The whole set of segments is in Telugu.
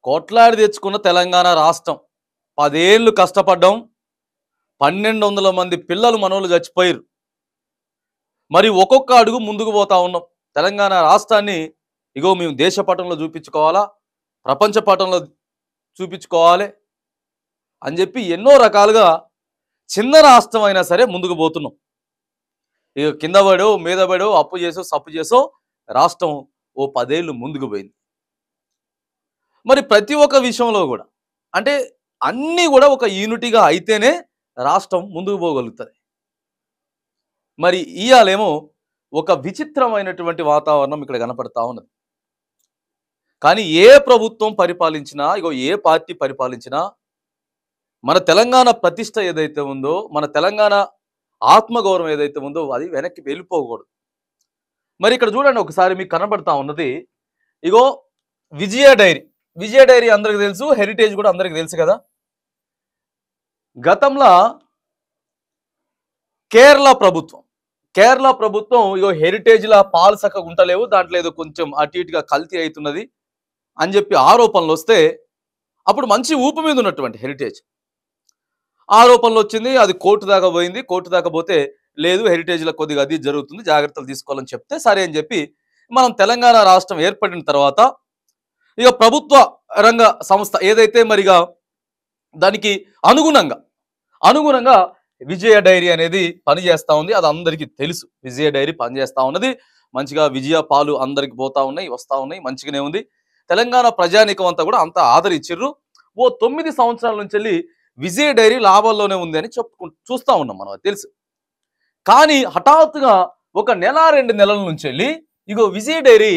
కొట్లాడి తెచ్చుకున్న తెలంగాణ రాష్ట్రం 10 ఏళ్ళు కష్టపడ్డాం. 1200 మంది పిల్లలు మనోళ్ళు చచ్చిపోయారు. మరి ఒక్కొక్క అడుగు ముందుకు పోతా ఉన్నాం. తెలంగాణ రాష్ట్రాన్ని ఇగో మేము దేశ పటంలో చూపించుకోవాలా, ప్రపంచ పటంలో చూపించుకోవాలి అని చెప్పి ఎన్నో రకాలుగా చిన్న రాష్ట్రం అయినా సరే ముందుకు పోతున్నాం. ఇక కింద పడో మీద పడో అప్పు చేసో సప్పు చేసో రాష్ట్రం ఓ 10 ఏళ్ళు ముందుకు పోయింది. మరి ప్రతి ఒక్క విషయంలో కూడా అంటే అన్నీ కూడా ఒక యూనిటీగా అయితేనే రాష్ట్రం ముందుకు పోగలుగుతుంది. మరి ఇయాలేమో ఒక విచిత్రమైనటువంటి వాతావరణం ఇక్కడ కనపడతా ఉన్నది. కానీ ఏ ప్రభుత్వం పరిపాలించినా, ఇగో ఏ పార్టీ పరిపాలించినా మన తెలంగాణ ప్రతిష్ట ఏదైతే ఉందో, మన తెలంగాణ ఆత్మగౌరవం ఏదైతే ఉందో అది వెనక్కి వెళ్ళిపోకూడదు. మరి ఇక్కడ చూడండి, ఒకసారి మీకు కనబడతా ఉన్నది ఇగో విజయ డైరీ. విజయ డైరీ అందరికి తెలుసు, హెరిటేజ్ కూడా అందరికి తెలుసు కదా. గతంలో కేరళ ప్రభుత్వం ఇగో హెరిటేజ్లా పాలు సక్కగా ఉంటలేవు, దాంట్లో ఏదో కొంచెం అటు ఇటుగా కల్తీ అవుతున్నది అని చెప్పి ఆరోపణలు వస్తే అప్పుడు మంచి ఊపు మీద ఉన్నటువంటి హెరిటేజ్ ఆరోపణలు వచ్చింది. అది కోర్టు దాకా పోయింది. కోర్టు దాకా పోతే లేదు, హెరిటేజ్లో కొద్దిగా అది జరుగుతుంది, జాగ్రత్తలు తీసుకోవాలని చెప్తే సరే అని చెప్పి మనం తెలంగాణ రాష్ట్రం ఏర్పడిన తర్వాత ఇక ప్రభుత్వ రంగ సంస్థ ఏదైతే మరిగా దానికి అనుగుణంగా విజయ డైరీ అనేది పనిచేస్తూ ఉంది. అది అందరికీ తెలుసు. విజయ డైరీ పనిచేస్తూ ఉన్నది మంచిగా. విజయ పాలు అందరికి పోతా ఉన్నాయి, వస్తూ ఉన్నాయి, మంచిగానే ఉంది. తెలంగాణ ప్రజానీకం అంతా కూడా అంతా ఆదరించిర్రు. ఓ 9 సంవత్సరాల నుంచి వెళ్ళి విజయ డైరీ లాభాల్లోనే ఉంది అని చూస్తూ ఉన్నాం మనం, అది తెలుసు. కానీ హఠాత్తుగా ఒక నెల 2 నెలల నుంచి వెళ్ళి ఇగో విజయ డైరీ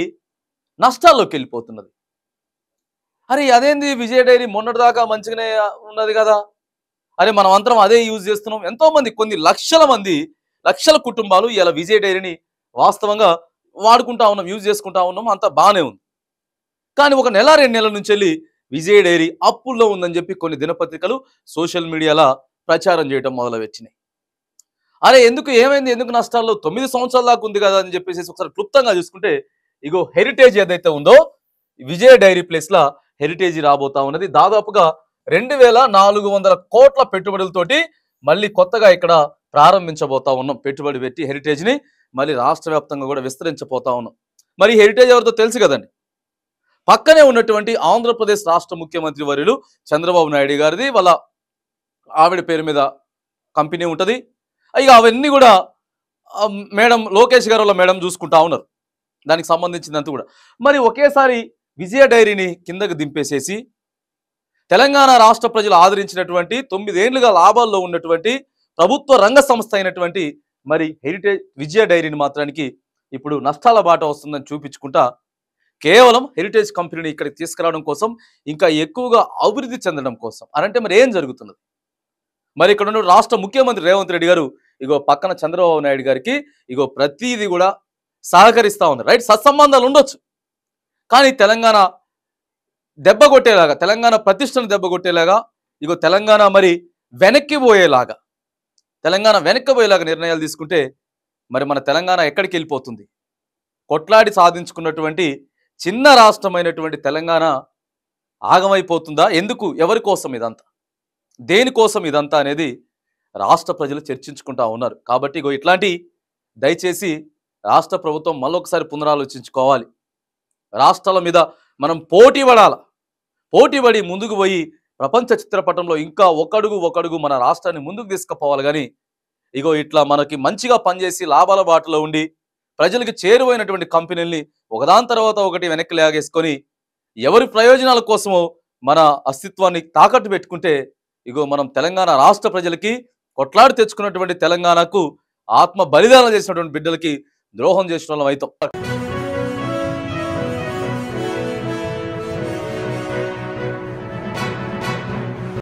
నష్టాల్లోకి వెళ్ళిపోతున్నది. అరే అదేంది, విజయ డైరీ మొన్నటిదాకా మంచిగానే ఉన్నది కదా, అరే మనం అందరం అదే యూజ్ చేస్తున్నాం. ఎంతో మంది, కొన్ని లక్షల కుటుంబాలు ఇలా విజయ డైరీని వాస్తవంగా వాడుకుంటా ఉన్నాం, యూజ్ చేసుకుంటా ఉన్నాం, అంతా బాగానే ఉంది. కానీ ఒక నెల 2 నెలల నుంచి వెళ్ళి విజయ డైరీ అప్పుల్లో ఉందని చెప్పి కొన్ని దినపత్రికలు సోషల్ మీడియాలో ప్రచారం చేయడం మొదలుపెట్టినాయి. అరే ఏమైంది, ఎందుకు నష్టాల్లో, 9 సంవత్సరాల దాకా ఉంది కదా అని చెప్పేసి ఒకసారి క్లుప్తంగా చూసుకుంటే ఇగో హెరిటేజ్ ఏదైతే ఉందో విజయ డైరీ ప్లేస్లో హెరిటేజ్ రాబోతా ఉన్నది. దాదాపుగా 2400 కోట్ల పెట్టుబడులతోటి మళ్ళీ కొత్తగా ఇక్కడ ప్రారంభించబోతా ఉన్నాం. పెట్టుబడి పెట్టి హెరిటేజ్ని మళ్ళీ రాష్ట్ర వ్యాప్తంగా కూడా విస్తరించబోతా ఉన్నాం. మరి హెరిటేజ్ ఎవరితో తెలుసు కదండి. పక్కనే ఉన్నటువంటి ఆంధ్రప్రదేశ్ రాష్ట్ర ముఖ్యమంత్రి వర్యులు చంద్రబాబు నాయుడు గారిది, వాళ్ళ ఆవిడ పేరు మీద కంపెనీ ఉంటుంది. ఇక అవన్నీ కూడా మేడం లోకేష్ గారు వాళ్ళ మేడం చూసుకుంటా ఉన్నారు, దానికి సంబంధించినంత కూడా. మరి ఒకేసారి విజయ డైరీని కిందకు దింపేసేసి తెలంగాణ రాష్ట్ర ప్రజలు ఆదరించినటువంటి 9 ఏళ్లుగా లాభాల్లో ఉన్నటువంటి ప్రభుత్వ రంగ సంస్థ అయినటువంటి మరి హెరిటేజ్ విజయ డైరీని మాత్రానికి ఇప్పుడు నష్టాల బాట వస్తుందని చూపించుకుంటా కేవలం హెరిటేజ్ కంపెనీని ఇక్కడికి తీసుకురావడం కోసం, ఇంకా ఎక్కువగా అభివృద్ధి చెందడం కోసం అనంటే మరి ఏం జరుగుతున్నది. మరి ఇక్కడ ఉన్న రాష్ట్ర ముఖ్యమంత్రి రేవంత్ రెడ్డి గారు ఇగో పక్కన చంద్రబాబు నాయుడు గారికి ఇగో ప్రతిదీ కూడా సహకరిస్తూ ఉన్నారు. రైట్, సత్సంబంధాలు ఉండొచ్చు, కానీ తెలంగాణ దెబ్బ కొట్టేలాగా, తెలంగాణ ప్రతిష్టను దెబ్బ కొట్టేలాగా, ఇగో తెలంగాణ మరి వెనక్కి పోయేలాగా నిర్ణయాలు తీసుకుంటే మరి మన తెలంగాణ ఎక్కడికి వెళ్ళిపోతుంది. కొట్లాడి సాధించుకున్నటువంటి చిన్న రాష్ట్రమైనటువంటి తెలంగాణ ఆగమైపోతుందా? ఎందుకు, ఎవరి కోసం ఇదంతా, దేనికోసం ఇదంతా అనేది రాష్ట్ర ప్రజలు చర్చించుకుంటా ఉన్నారు. కాబట్టి ఇగో ఇట్లాంటి దయచేసి రాష్ట్ర ప్రభుత్వం మళ్ళొకసారి పునరాలోచించుకోవాలి. రాష్ట్రాల మీద మనం పోటీ పడి ముందుకు పోయి ప్రపంచ చిత్రపటంలో ఇంకా ఒకడుగు మన రాష్ట్రాన్ని ముందుకు తీసుకుపోవాలి. కానీ ఇగో ఇట్లా మనకి మంచిగా పనిచేసి లాభాల బాటలో ఉండి ప్రజలకు చేరువైనటువంటి కంపెనీల్ని ఒకదాని తర్వాత ఒకటి వెనక్కి లాగేసుకొని ఎవరి ప్రయోజనాల కోసమో మన అస్తిత్వాన్ని తాకట్టు పెట్టుకుంటే ఇగో మనం తెలంగాణ రాష్ట్ర ప్రజలకి, కొట్లాడి తెచ్చుకున్నటువంటి తెలంగాణకు ఆత్మ బలిదానం చేసినటువంటి బిడ్డలకి ద్రోహం చేసిన వాళ్ళం అవుతాం.